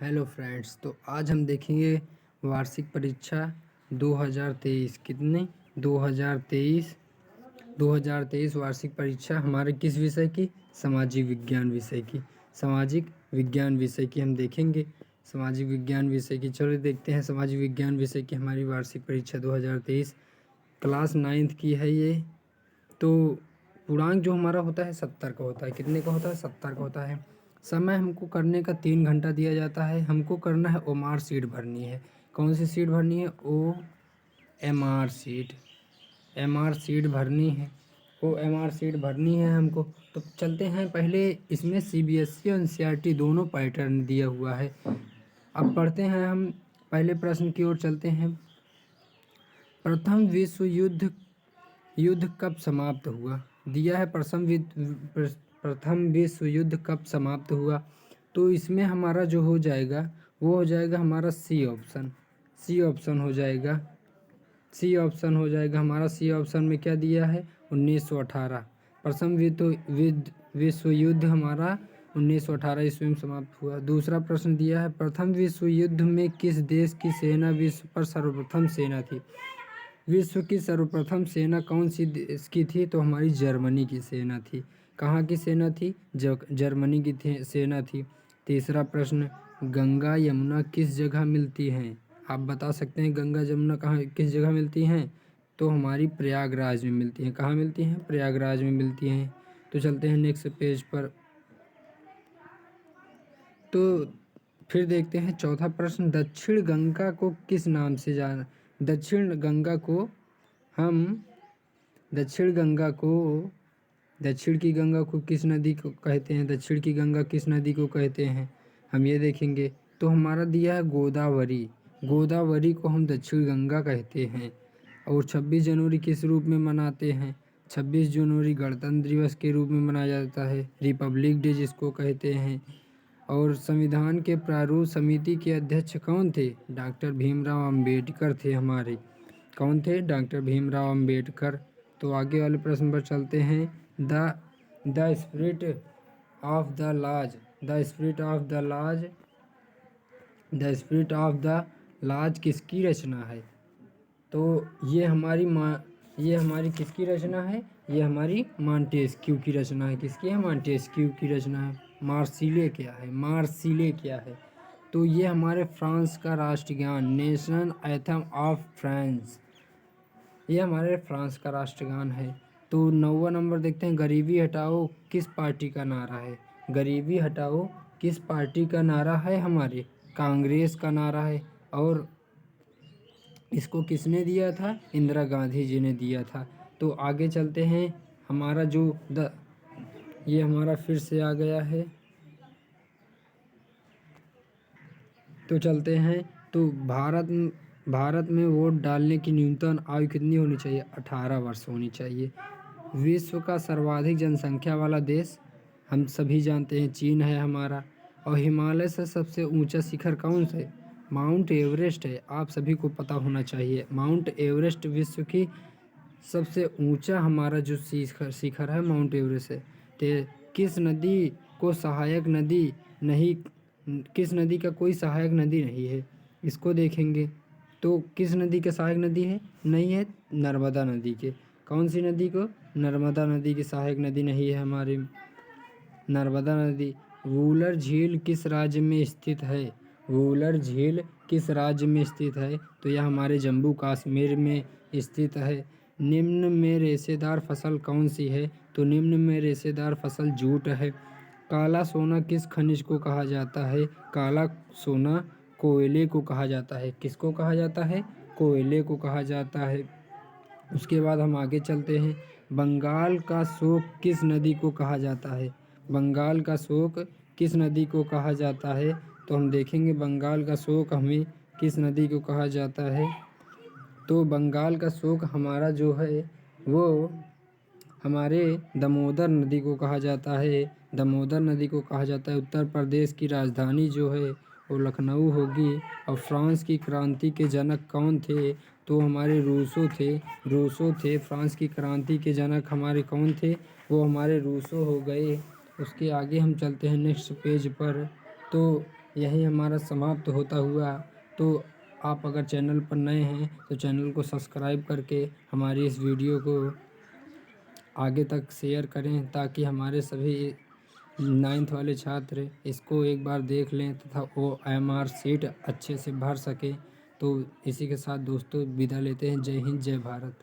Hello friends, तो आज हम देखेंगे वार्षिक परीक्षा 2023 कितने 2023 वार्षिक परीक्षा हमारे किस विषय की? सामाजिक विज्ञान विषय की। सामाजिक विज्ञान विषय की हम देखेंगे। सामाजिक विज्ञान विषय की चलो देखते हैं। सामाजिक विज्ञान विषय की हमारी वार्षिक परीक्षा 2023 क्लास 9th की है ये। तो पूर्णांक जो हमारा होता है 70 का होता है। कितने का होता है? 70 का होता है। समय हमको करने का 3 घंटा दिया जाता है। हमको करना है ओएमआर सीट भरनी है। कौन सी सीट भरनी है? OMR sheet. एमआर सीट भरनी है। ओएमआर सीट भरनी है हमको। तो चलते हैं, पहले इसमें सीबीएसई और एनसीईआरटी दोनों पैटर्न दिया हुआ है। अब पढ़ते हैं हम, पहले प्रश्न की ओर चलते हैं। प्रथम विश्व युद्ध कब समाप्त हुआ? दिया है प्रथम विश्व युद्ध कब समाप्त हुआ। तो इसमें हमारा जो हो जाएगा वो हो जाएगा हमारा सी ऑप्शन। सी ऑप्शन हो जाएगा। सी ऑप्शन हो जाएगा हमारा। सी ऑप्शन में क्या दिया है? 1918। प्रथम विश्व युद्ध हमारा 1918 ईस्वी में समाप्त हुआ। दूसरा प्रश्न दिया है प्रथम विश्व युद्ध में किस देश की सेना विश्व पर सर्वप्रथम सेना थी? विश्व की सर्वप्रथम सेना कौन सी देश की थी? तो हमारी जर्मनी की सेना थी। कहाँ की सेना थी? जर्मनी की सेना थी। तीसरा प्रश्न, गंगा यमुना किस जगह मिलती हैं? आप बता सकते हैं गंगा यमुना कहाँ किस जगह मिलती हैं? तो हमारी प्रयागराज में मिलती हैं। कहाँ मिलती हैं? प्रयागराज में मिलती हैं। तो चलते हैं नेक्स्ट पेज पर। तो फिर देखते हैं चौथा प्रश्न, दक्षिण गंगा को किस नाम से जाना? दक्षिण गंगा को हम दक्षिण की गंगा को किस नदी को कहते हैं? दक्षिण की गंगा किस नदी को कहते हैं? हम ये देखेंगे। तो हमारा दिया है गोदावरी। गोदावरी को हम दक्षिण गंगा कहते हैं। और 26 जनवरी किस रूप में मनाते हैं? 26 जनवरी गणतंत्र दिवस के रूप में मनाया जाता है, रिपब्लिक डे जिसको कहते हैं। और संविधान के प्रारूप समिति के अध्यक्ष कौन थे? डॉक्टर भीमराव अंबेडकर थे हमारे। कौन थे? डॉक्टर भीमराव अंबेडकर। तो आगे वाले प्रश्न पर चलते हैं। The spirit of the laws the spirit of the laws the spirit of the laws किसकी रचना है? तो ये हमारी किसकी रचना है? ये हमारी मॉन्टेस्क्यू की रचना है। किसकी है? मॉन्टेस्क्यू की रचना है। मार्सिले क्या है? तो ये हमारे फ्रांस का राष्ट्रगान, नेशनल एंथम ऑफ फ्रांस, ये हमारे फ्रांस का राष्ट्रगान है। तो 9वां नंबर देखते हैं, गरीबी हटाओ किस पार्टी का नारा है? गरीबी हटाओ किस पार्टी का नारा है? हमारे कांग्रेस का नारा है। और इसको किसने दिया था? इंदिरा गांधी जी ने दिया था। तो आगे चलते हैं। हमारा जो ये हमारा फिर से आ गया है। तो चलते हैं। तो भारत में वोट डालने की न्यूनतम आयु कितनी होनी चाहिए? 18 वर्ष होनी चाहिए। विश्व का सर्वाधिक जनसंख्या वाला देश हम सभी जानते हैं चीन है हमारा। और हिमालय से सबसे ऊंचा शिखर कौन सा है? माउंट एवरेस्ट है। आप सभी को पता होना चाहिए माउंट एवरेस्ट विश्व की सबसे ऊंचा हमारा जो शिखर है माउंट एवरेस्ट है। तो किस नदी को सहायक नदी नहीं किस नदी का कोई सहायक नदी नहीं है? इसको देखेंगे। तो किस नदी का सहायक नदी है? नहीं है, नर्मदा नदी के। कौन सी नदी को? नर्मदा नदी की सहायक नदी नहीं है हमारी नर्मदा नदी। वूलर झील किस राज्य में स्थित है? वूलर झील किस राज्य में स्थित है? तो यह हमारे जम्मू कश्मीर में स्थित है। निम्न में रेशेदार फसल कौन सी है? तो निम्न में रेशेदार फसल जूट है। काला सोना किस खनिज को कहा जाता है? काला सोना कोयले को कहा जाता है। किसको कहा जाता है? कोयले को कहा जाता है। उसके बाद हम आगे चलते हैं। बंगाल का शोक किस नदी को कहा जाता है? बंगाल का शोक किस नदी को कहा जाता है? तो हम देखेंगे बंगाल का शोक हमें किस नदी को कहा जाता है। तो बंगाल का शोक हमारा जो है वो हमारे दामोदर नदी को कहा जाता है। दामोदर नदी को कहा जाता है। उत्तर प्रदेश की राजधानी जो है वो लखनऊ होगी। और फ्रांस की क्रांति के जनक कौन थे? तो हमारे रूसो थे। फ्रांस की क्रांति के जनक हमारे कौन थे? वो हमारे रूसो हो गए। उसके आगे हम चलते हैं नेक्स्ट पेज पर। तो यही हमारा समाप्त होता हुआ। तो आप अगर चैनल पर नए हैं तो चैनल को सब्सक्राइब करके हमारी इस वीडियो को आगे तक शेयर करें, ताकि हमारे सभी 9th वाले छात्र इसको एक बार देख लें तथा OMR शीट अच्छे से भर सकें। तो इसी के साथ दोस्तों विदा लेते हैं। जय हिंद, जय भारत।